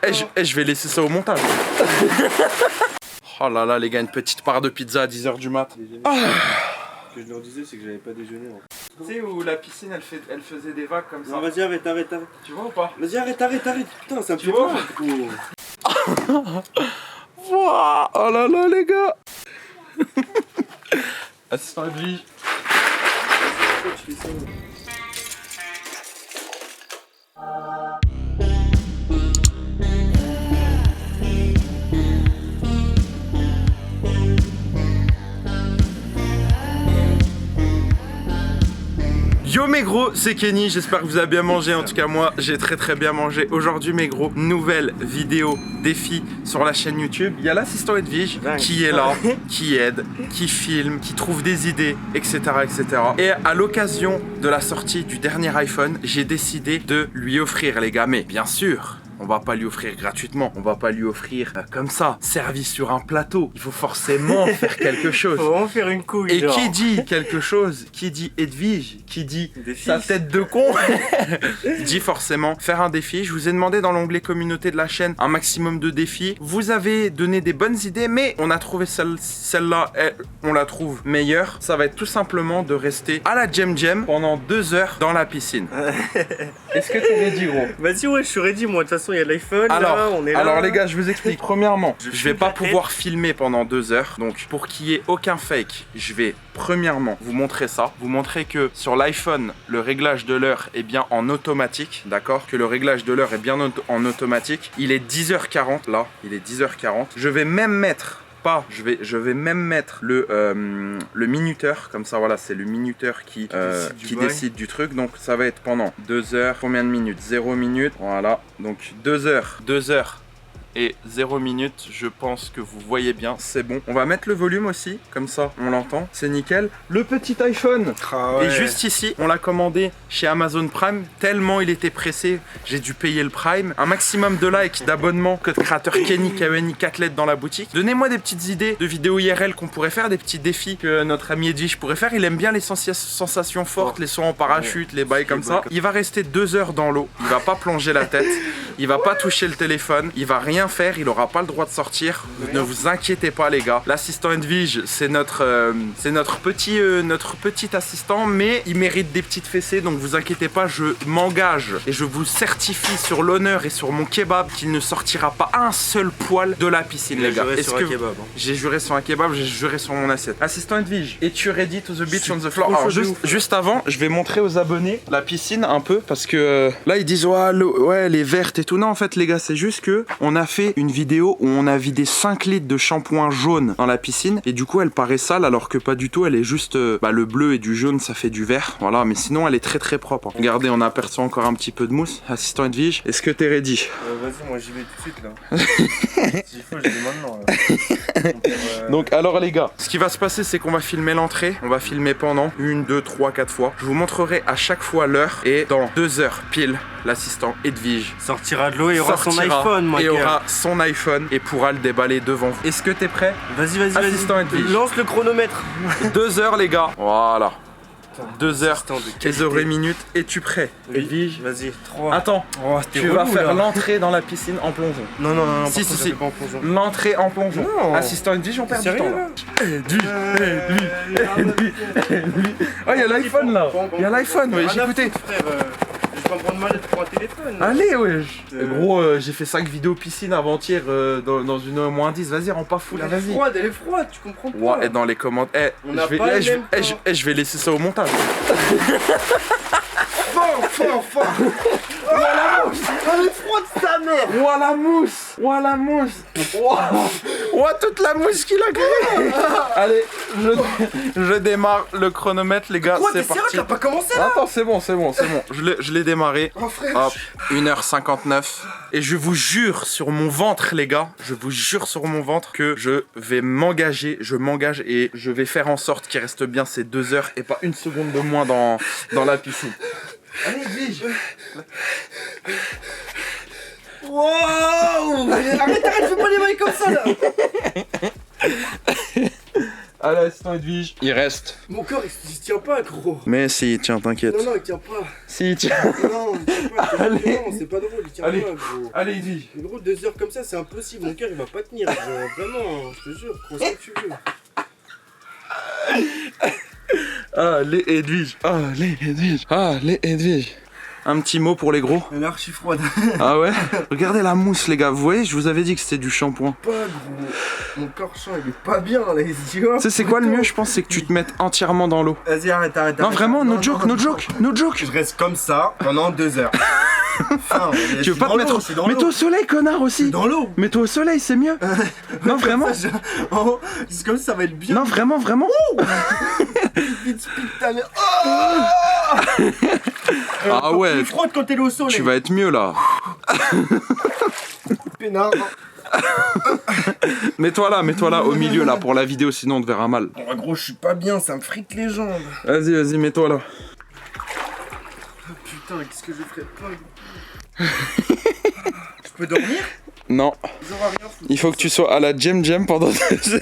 Je vais laisser ça au montage. Oh là là les gars, une petite part de pizza à 10h du mat. Ce que je leur disais, c'est que j'avais pas déjeuné. Tu sais où la piscine elle faisait des vagues comme ça. Non, vas-y, arrête. Tu vois ou pas? Vas-y, arrête. Putain, ça me fait vois mal. Wow, oh là là les gars. Assistant de vie. Yo mes gros, c'est Kenny, j'espère que vous avez bien mangé, en tout cas moi j'ai très bien mangé. Aujourd'hui mes gros, nouvelle vidéo défi sur la chaîne YouTube. Il y a l'assistant Edwige qui est là, qui aide, qui filme, qui trouve des idées, etc. Et à l'occasion de la sortie du dernier iPhone, j'ai décidé de lui offrir les gars, mais bien sûr on va pas lui offrir gratuitement, on va pas lui offrir comme ça, servi sur un plateau. Il faut forcément faire quelque chose. Faut en faire une couille. Et genre. qui dit quelque chose, qui dit Edwige, qui dit sa tête de con, dit forcément faire un défi. Je vous ai demandé dans l'onglet communauté de la chaîne un maximum de défis. Vous avez donné des bonnes idées, mais on a trouvé celle-là, on la trouve meilleure. Ça va être tout simplement de rester à la Jam pendant 2 heures dans la piscine. Est-ce que t'es ready gros? Vas-y, ouais, je suis ready moi. De toute façon, il y a l'iPhone. Alors les gars, je vous explique. Premièrement, je vais pas pouvoir filmer pendant 2 heures. Donc pour qu'il y ait aucun fake, je vais premièrement vous montrer ça. Vous montrer que sur l'iPhone, le réglage de l'heure est bien en automatique. D'accord? Que le réglage de l'heure est bien en automatique. Il est 10h40 là. Il est 10h40. Je vais même mettre... je vais même mettre le minuteur, comme ça voilà, c'est le minuteur qui décide du truc. Donc ça va être pendant 2 heures, combien de minutes? 0 minutes, voilà, donc 2 heures et 0 minutes, je pense que vous voyez bien, c'est bon. On va mettre le volume aussi, comme ça on l'entend, c'est nickel. Le petit iPhone est juste ici, on l'a commandé chez Amazon Prime, tellement il était pressé, j'ai dû payer le Prime. Un maximum de likes, d'abonnements, code créateur Kenny, KENY, 4 lettres dans la boutique. Donnez-moi des petites idées de vidéos IRL qu'on pourrait faire, des petits défis que notre ami Edwige pourrait faire. Il aime bien les sensations fortes, les sauts en parachute, les bails comme ça. Il va rester 2 heures dans l'eau, il va pas plonger la tête, il va pas toucher le téléphone, il va rien faire, il aura pas le droit de sortir. Ne vous inquiétez pas les gars. L'assistant Edwige, c'est notre petit assistant, mais il mérite des petites fessées, donc vous inquiétez pas, je m'engage et je vous certifie sur l'honneur et sur mon kebab qu'il ne sortira pas un seul poil de la piscine les gars. J'ai juré sur un kebab, j'ai juré sur mon assiette. Assistant Edwige, es-tu ready to the beach on the floor? Alors juste avant, je vais montrer aux abonnés la piscine un peu parce que là ils disent ouais elle est verte et tout. Non en fait les gars, c'est juste que on a fait une vidéo où on a vidé 5 litres de shampoing jaune dans la piscine et du coup elle paraît sale alors que pas du tout, elle est juste le bleu et du jaune ça fait du vert, voilà, mais sinon elle est très propre. Regardez, on aperçoit encore un petit peu de mousse. Assistant Edwige, est-ce que t'es ready? Vas-y, moi j'y vais tout de suite là. S'il faut, je vais maintenant là. Donc alors les gars, ce qui va se passer c'est qu'on va filmer l'entrée, on va filmer pendant 1, 2, 3, 4 fois. Je vous montrerai à chaque fois l'heure et dans 2 heures pile, l'assistant Edwige sortira de l'eau et aura son iPhone, moi. Et aura son iPhone et pourra le déballer devant vous. Est-ce que t'es prêt? Vas-y. Assistant Edwige. Lance le chronomètre. 2 heures les gars. Voilà. 2 heures et 0 minutes. Es-tu prêt? Edwige, vas-y, 3. Attends, tu vas faire l'entrée dans la piscine en plongeon. Non. Si. L'entrée en plongeon. Assistant Edwige, on perd du temps là. Edwige. Oh, il y a l'iPhone là. Il y a l'iPhone, ouais, j'ai écouté. Je vais pas prendre mal pour un téléphone. Allez, wesh. Gros, j'ai fait 5 vidéos piscine avant-hier dans une -10. Vas-y, rends pas fou là, vas-y. Elle est froide, tu comprends pas. Ouais, et dans les commentaires. Je vais laisser ça au montage. Fort. Oh la mousse. Elle est froide sa mère. Oh la mousse. Oh toute la mousse qu'il a créée. Allez, je démarre le chronomètre les gars, c'est parti. T'as pas commencé là? Attends, c'est bon. Je l'ai démarré. Oh frère. Hop, 1h59. Et je vous jure sur mon ventre les gars, je vous jure sur mon ventre que je vais m'engager, je m'engage et je vais faire en sorte qu'il reste bien ces 2 heures et pas une seconde de moins dans la piscine. Allez, Edwige. Wow. Arrête, fais pas les mailles comme ça là. Allez, assistant Edwige. Il reste. Mon corps, il se tient pas, gros. Mais si, tiens, t'inquiète. Non, il tient pas. Si, tiens. Non, il tient pas. Allez. Non, c'est pas drôle, il tient Allez. pas, gros. Allez, Edwige. Mais gros, 2 heures comme ça, c'est impossible. Mon cœur, il va pas tenir. Vraiment, je te jure, prends ce que tu veux. Allez, Edwige. Allez, Edwige. Allez, Edwige. Un petit mot pour les gros. Elle est archi froide. Ah ouais? Regardez la mousse, les gars. Vous voyez, je vous avais dit que c'était du shampoing. Pas gros. Mon corps chaud, il est pas bien là, tu vois. Tu sais, c'est quoi le mieux, je pense, c'est que tu te mettes entièrement dans l'eau. Vas-y, arrête. Non, vraiment, no joke. Je reste comme ça pendant 2 heures. Enfin, Tu veux pas te mettre. Mets-toi au soleil, connard aussi. dans l'eau. Mets-toi au soleil, c'est mieux. Non, vraiment. C'est comme ça va être bien. Non, vraiment. Vite, ta mère. Ah ouais. Plus froide quand t'es au soleil. Tu vas être mieux là. Pénard. Mets-toi là, au milieu là, pour la vidéo, sinon on te verra mal. Oh, gros, je suis pas bien, ça me frite les jambes. Vas-y, mets-toi là. Oh, putain, qu'est-ce que je ferais pas. Je peux dormir? Non. Ils auront rien foutu. Il faut que tu sois à la jam pendant 2 heures.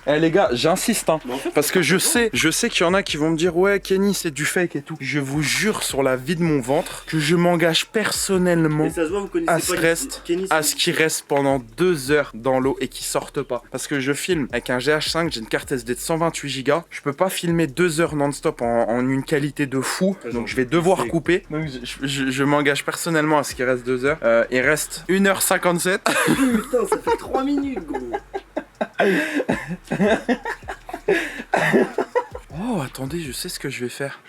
Eh les gars, j'insiste hein, parce que je sais qu'il y en a qui vont me dire ouais Kenny c'est du fake et tout. Je vous jure sur la vie de mon ventre que je m'engage personnellement Et ça se voit, vous connaissez à ce qu'il reste pendant 2 heures dans l'eau et qu'il sorte pas. Parce que je filme avec un GH5, j'ai une carte SD de 128 Go. Je peux pas filmer 2 heures non-stop en une qualité de fou, donc je vais devoir couper. Donc je m'engage personnellement à ce qu'il reste 2 heures. Il reste 1h57. Putain, ça fait 3 minutes gros. Oh attendez, je sais ce que je vais faire.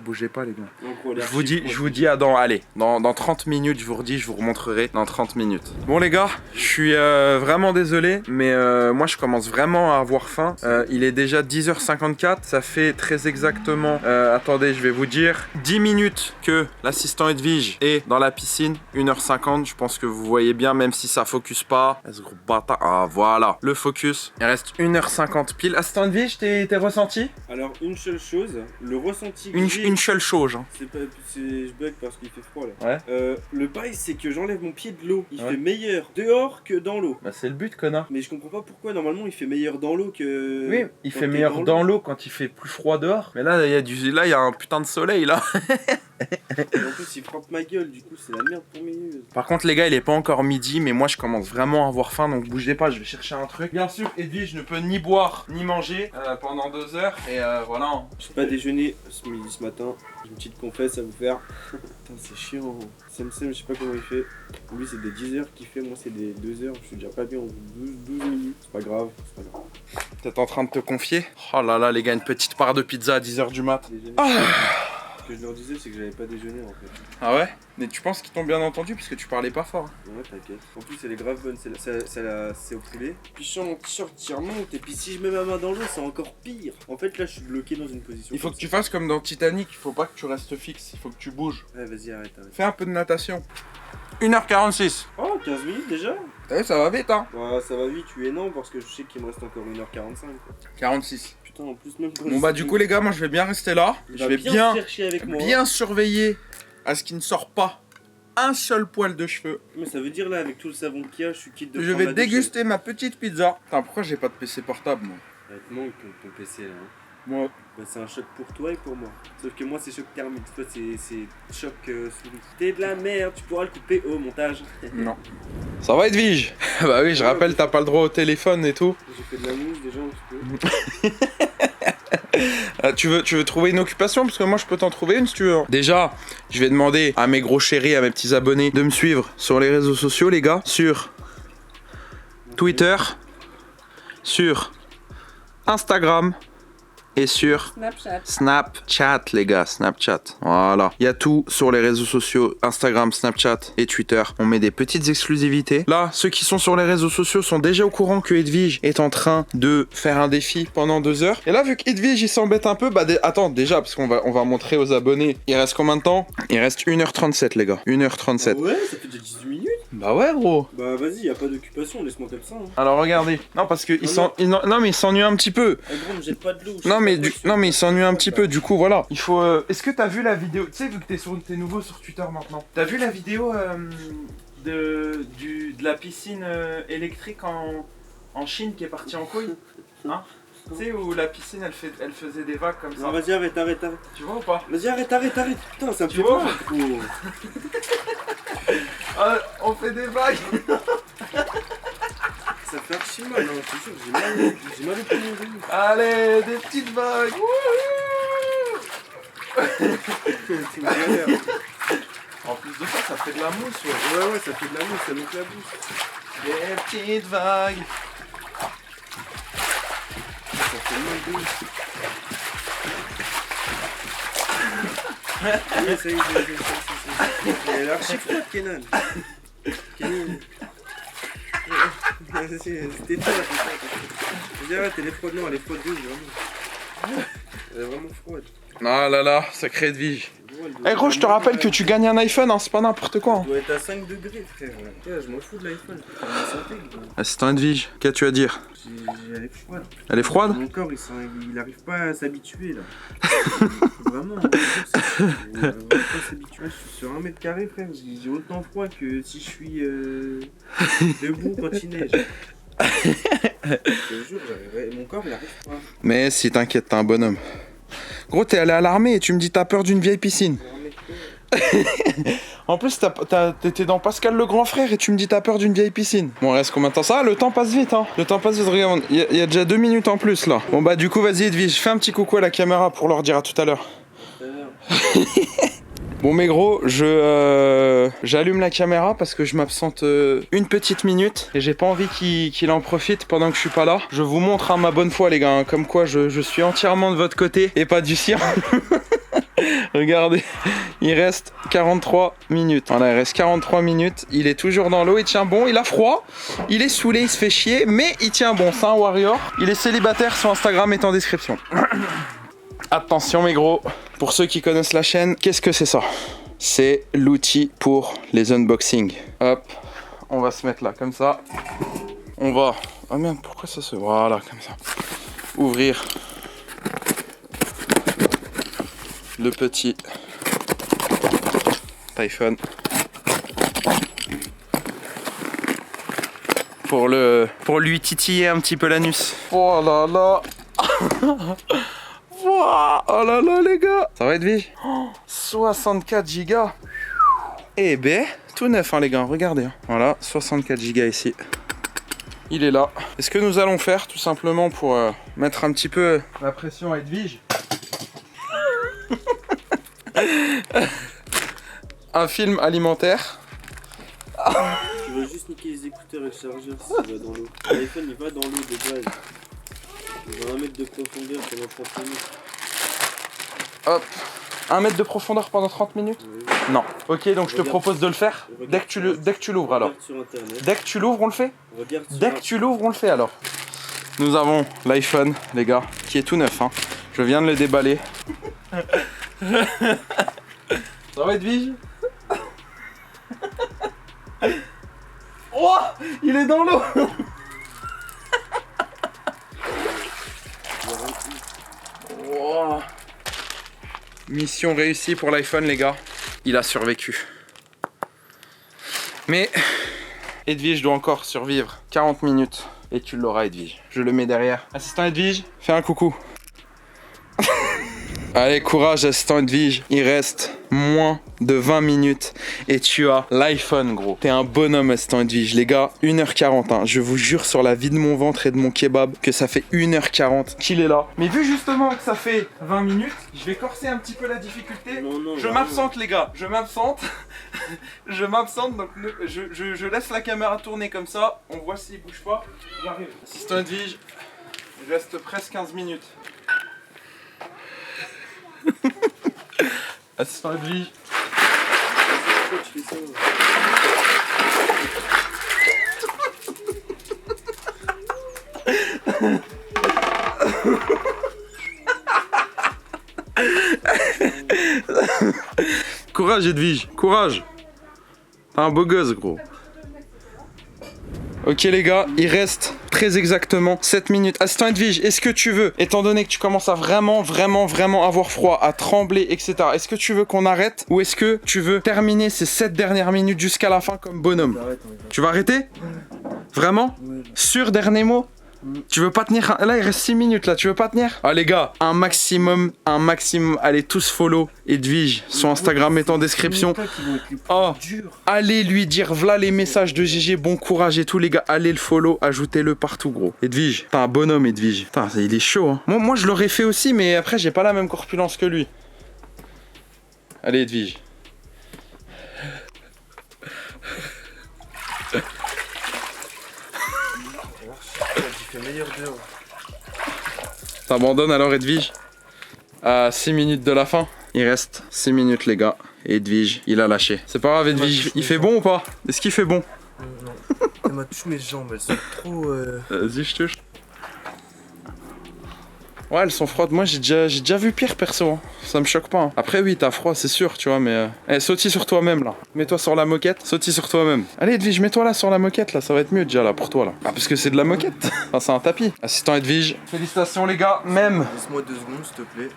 Bougez pas les gars. Donc, Je vous dis dans 30 minutes, je vous remontrerai dans 30 minutes. Bon les gars, je suis vraiment désolé, mais moi je commence vraiment à avoir faim. Il est déjà 10h54, ça fait très exactement, attendez je vais vous dire, 10 minutes que l'assistant Edwige est dans la piscine, 1h50, je pense que vous voyez bien, même si ça focus pas. Ce gros bâtard, ah voilà, le focus. Il reste 1h50 pile. Assistant Edwige, t'es ressenti? Alors une seule chose, le ressenti que Une seule chose. Hein. je bug parce qu'il fait froid là. Ouais. Le bail c'est que j'enlève mon pied de l'eau. Il Ouais. fait meilleur dehors que dans l'eau. Bah c'est le but connard. Mais je comprends pas pourquoi normalement il fait meilleur dans l'eau que. Oui, il quand fait t'es meilleur dans l'eau quand il fait plus froid dehors. Mais là, il y a un putain de soleil là. Et en plus il frappe ma gueule, du coup c'est la merde pour mes yeux. Par contre les gars, il est pas encore midi, mais moi je commence vraiment à avoir faim, donc bougez pas, je vais chercher un truc. Bien sûr, Edwige ne peut ni boire ni manger pendant 2 heures. Et voilà. J'ai pas déjeuné ce matin, j'ai une petite confesse à vous faire. Putain c'est chiant. Sam, je sais pas comment il fait. Lui c'est des 10 heures qu'il fait, moi c'est des 2 heures. Je suis déjà pas bien en 12 minutes. C'est pas grave. T'es en train de te confier? Oh là là les gars, une petite part de pizza à 10h du mat. Ce que je leur disais c'est que j'avais pas déjeuné en fait. Ah ouais? Mais tu penses qu'ils t'ont bien entendu parce que tu parlais pas fort. Ouais t'inquiète. En plus elle est grave bonne, c'est au poulet. Puis je sens mon t-shirt qui remonte et puis si je mets ma main dans l'eau c'est encore pire. En fait là je suis bloqué dans une position. Il faut que tu fasses comme dans Titanic, il faut pas que tu restes fixe, il faut que tu bouges. Ouais vas-y arrête. Fais un peu de natation. 1h46. Oh 15 minutes déjà? Eh, ça va vite hein. Ouais ça va vite, tu es non parce que je sais qu'il me reste encore 1h45 quoi. 46. Putain en plus même quand Bon bah du coup les gars, moi je vais bien rester là. il Je va vais bien chercher avec moi. bien surveiller à ce qu'il ne sort pas un seul poil de cheveux. Mais ça veut dire là avec tout le savon qu'il y a, je suis quitte de Je prendre vais la douche. déguster ma petite pizza. Putain, pourquoi j'ai pas de PC portable moi? Il te manque ton PC là. Hein. Moi. Bah, c'est un choc pour toi et pour moi. Sauf que moi c'est choc thermique, toi c'est choc souris. T'es de la merde, tu pourras le couper au montage. Non. Ça va Edwige? Bah oui, je rappelle, t'as pas le droit au téléphone et tout. J'ai fait de la mousse déjà un petit peu. Tu veux trouver une occupation? Parce que moi je peux t'en trouver une si tu veux. Déjà, je vais demander à mes gros chéris, à mes petits abonnés de me suivre sur les réseaux sociaux les gars. Sur Twitter, sur Instagram et sur Snapchat les gars, Snapchat. Voilà. Il y a tout sur les réseaux sociaux, Instagram, Snapchat et Twitter. On met des petites exclusivités. Là, ceux qui sont sur les réseaux sociaux sont déjà au courant que Edwige est en train de faire un défi pendant 2 heures. Et là, vu qu'Edwige il s'embête un peu, bah attends, déjà, parce qu'on va montrer aux abonnés. Il reste combien de temps? Il reste 1h37 les gars. 1h37. Ah ouais, ça fait déjà 18 minutes. Bah ouais gros. Bah vas-y, y a pas d'occupation, laisse-moi comme ça. Hein. Alors regardez. Non parce que non mais il s'ennuie un petit peu. Ah, gros, me jette pas de l'eau. Non mais il s'ennuie un petit peu, du coup voilà. Il faut. Est-ce que t'as vu la vidéo? Tu sais, vu que t'es nouveau sur Twitter maintenant. T'as vu la vidéo de la piscine électrique en en Chine qui est parti en couille. Hein? Tu sais où la piscine elle faisait des vagues comme ça. Non, vas-y, arrête. Tu vois ou pas? Vas-y, arrête. Putain, ça me Tu fait vois mal, gros. Ah, on fait des vagues. Ça fait archi mal, hein, je te jure, j'ai mal au poumon. Allez, des petites vagues. C'est une galère. En plus de ça, ça fait de la mousse. Ouais, ça fait de la mousse, ça monte la bouche. Des petites vagues. Ça fait mal de ouf. Oui, ça y est. Elle est archi froide, Kenan. C'était toi. Vas-y, arrête, elle est froide. Non, elle est froide de ouf, vraiment. Elle est vraiment froide. Ah là là, sacré de vie. Eh gros, je te rappelle que tu gagnes un iPhone, hein, c'est pas n'importe quoi. Hein. Elle doit être à 5 degrés, frère. Ouais, je m'en fous de l'iPhone. Assistant Edwige, qu'as-tu à dire? Elle est froide. Elle est froide? Mon corps, il arrive pas à s'habituer là. Vraiment, il arrive pas à s'habituer. Je suis sur 1 mètre carré, frère. J'ai autant froid que si je suis debout quand il neige. Je te jure, mon corps il arrive pas. Mais si t'inquiète, t'es un bonhomme. Gros, t'es allé à l'armée et tu me dis t'as peur d'une vieille piscine. En plus, t'étais dans Pascal le grand frère et tu me dis t'as peur d'une vieille piscine. Bon, reste combien de temps ça? Le temps passe vite, hein. Le temps passe vite, regarde, il y a déjà 2 minutes en plus là. Bon bah du coup, vas-y Edwige, fais un petit coucou à la caméra pour leur dire à tout à l'heure. Bon mais gros, j'allume la caméra parce que je m'absente une petite minute et j'ai pas envie qu'il en profite pendant que je suis pas là. Je vous montre à ma bonne foi les gars, hein, comme quoi je suis entièrement de votre côté et pas du sien. Regardez, il reste 43 minutes. Voilà, il reste 43 minutes, il est toujours dans l'eau, il tient bon, il a froid, il est saoulé, il se fait chier, mais il tient bon, c'est un warrior. Il est célibataire, son Instagram est en description. Attention mes gros, pour ceux qui connaissent la chaîne, qu'est-ce que c'est ça? C'est l'outil pour les unboxings. Hop, on va se mettre là, comme ça. On va... Ah merde, pourquoi ça se... Voilà, comme ça. Ouvrir le petit iPhone. Pour lui titiller un petit peu l'anus. Oh là là. Oh là là les gars. Ça va être vie 64 gigas. Eh ben, tout neuf hein les gars, regardez. Hein. Voilà, 64 gigas ici. Il est là. Et ce que nous allons faire tout simplement pour mettre un petit peu la pression à Edwige. Un film alimentaire. Tu vas juste niquer les écouteurs et le chargeur si tu vas dans l'eau. L'iPhone il va dans l'eau de base. Il va 1 mètre de profondeur pendant 30 minutes. Hop, 1 mètre de profondeur pendant 30 minutes? Oui. Non. Ok, donc je te propose de le faire dès que tu l'ouvres alors. Sur internet. Dès que tu l'ouvres, on le fait? Dès que tu... tu l'ouvres, on le fait alors. Nous avons l'iPhone, les gars, qui est tout neuf. Hein. Je viens de le déballer. Ça va Edwige? Oh, il est dans l'eau. Oh. Mission réussie pour l'iPhone les gars. Il a survécu. Mais Edwige doit encore survivre 40 minutes. Et tu l'auras Edwige. Je le mets derrière. Assistant Edwige, fais un coucou. Allez, courage, assistant Edwige. Il reste moins de 20 minutes et tu as l'iPhone, gros. T'es un bonhomme, assistant Edwige. Les gars, 1h40. Hein. Je vous jure sur la vie de mon ventre et de mon kebab que ça fait 1h40 qu'il est là. Mais vu justement que ça fait 20 minutes, je vais corser un petit peu la difficulté. Non, je m'absente, les gars. Je m'absente. Je m'absente. Donc je laisse la caméra tourner comme ça. On voit s'il bouge pas. J'arrive. Assistant Edwige, il reste presque 15 minutes. Assistant Edwige. Pourquoi tu fais ça? Courage Edwige, courage. T'es un beau gosse gros. Ok les gars, il reste très exactement 7 minutes. Assistant Edwige, est-ce que tu veux, étant donné que tu commences à vraiment avoir froid, à trembler, etc. Est-ce que tu veux qu'on arrête ou est-ce que tu veux terminer ces 7 dernières minutes jusqu'à la fin comme bonhomme? Tu vas arrêter? Vraiment? Ouais. Sûr, dernier mot? Tu veux pas tenir? Là, il reste 6 minutes, là, tu veux pas tenir? Ah, les gars, un maximum, allez tous follow Edwige, son Instagram est en description. Oh, allez lui dire, voilà les messages de GG, bon courage et tout, les gars, allez le follow, ajoutez-le partout, gros. Edwige, t'es un bonhomme, Edwige. Putain, il est chaud, hein. Moi, je l'aurais fait aussi, mais après, j'ai pas la même corpulence que lui. Allez, Edwige. T'abandonnes alors, Edwige? À 6 minutes de la fin. Il reste 6 minutes, les gars. Et Edwige, il a lâché. C'est pas grave, Edwige. Il fait bon ou pas? Est-ce qu'il fait bon? Non. Elle m'a touché mes jambes, elles sont trop. Vas-y, je touche. Ouais, elles sont froides. Moi, j'ai déjà vu pire, perso. Hein. Ça me choque pas. Hein. Après, oui, t'as froid, c'est sûr, tu vois, mais... sautille sur toi-même, là. Mets-toi sur la moquette. Sautille sur toi-même. Allez, Edwige, mets-toi là sur la moquette, là. Ça va être mieux, déjà, là, pour toi, là. Ah, parce que c'est de la moquette. Enfin, c'est un tapis. Assistant Edwige. Félicitations, les gars. Même. Laisse-moi 2 secondes, s'il te plaît.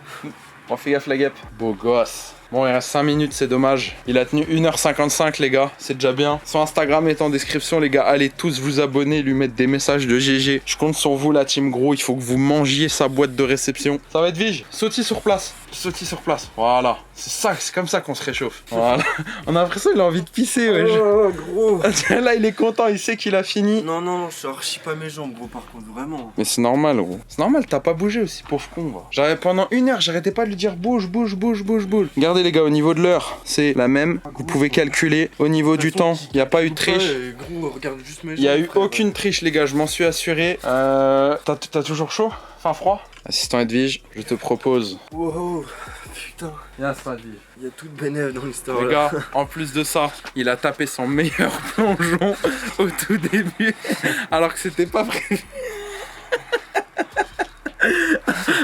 Bon, fais gaffe, la guêpe. Beau gosse. Bon, il reste 5 minutes, c'est dommage. Il a tenu 1h55, les gars. C'est déjà bien. Son Instagram est en description, les gars. Allez tous vous abonner, lui mettre des messages de GG. Je compte sur vous, la team gros. Il faut que vous mangiez sa boîte de réception. Ça va être Edwige. Sautille sur place. Sautille sur place. Voilà. C'est comme ça qu'on se réchauffe. Voilà. On a l'impression qu'il a envie de pisser, ouais. Oh, gros. Là, il est content. Il sait qu'il a fini. Non, je archi pas mes jambes, gros, par contre, vraiment. Mais c'est normal, gros. C'est normal, t'as pas bougé aussi, pauvre con, va. Pendant 1 heure, j'arrêtais pas de lui dire bouge. Regardez, les gars, au niveau de l'heure, c'est la même. Vous pouvez calculer. Au niveau du temps, il n'y a pas eu de triche. Gros, regarde juste mes jambes. Il n'y a eu aucune triche, les gars, je m'en suis assuré. T'as toujours chaud? Enfin, froid? Assistant Edwige, je te propose. Wow, putain. Il y a tout de bénéf dans l'histoire. Les gars, en plus de ça, il a tapé son meilleur plongeon au tout début, alors que c'était pas prévu.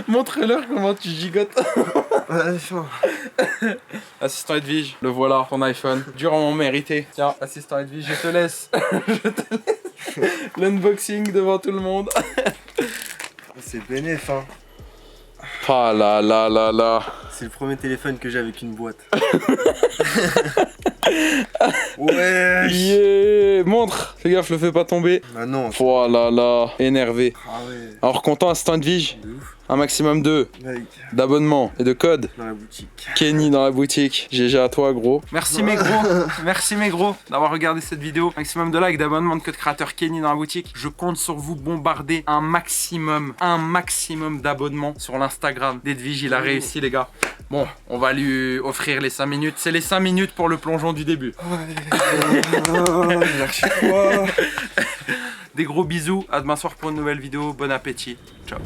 Montre-leur comment tu gigotes. Assistant Edwige, le voilà, ton iPhone. Durement mérité. Tiens, assistant Edwige, je te laisse. L'unboxing devant tout le monde. C'est bénéf, hein. Ah là là là là. C'est le premier téléphone que j'ai avec une boîte. Ouais. Yeah. Montre. Fais gaffe, le fais pas tomber. Bah non. Oh là là. Énervé. Ah ouais. Alors content, assistant Edwige. De ouf. Un maximum d'abonnements et de codes. Dans la boutique. Kenny dans la boutique. GG à toi, gros. Merci mes gros. Merci mes gros d'avoir regardé cette vidéo. Maximum de likes, d'abonnements, de code créateur Kenny dans la boutique. Je compte sur vous bombarder un maximum d'abonnements sur l'Instagram d'Edwige. Il a réussi, les gars. Bon, on va lui offrir les 5 minutes. C'est les 5 minutes pour le plongeon du début. Des gros bisous. À demain soir pour une nouvelle vidéo. Bon appétit. Ciao.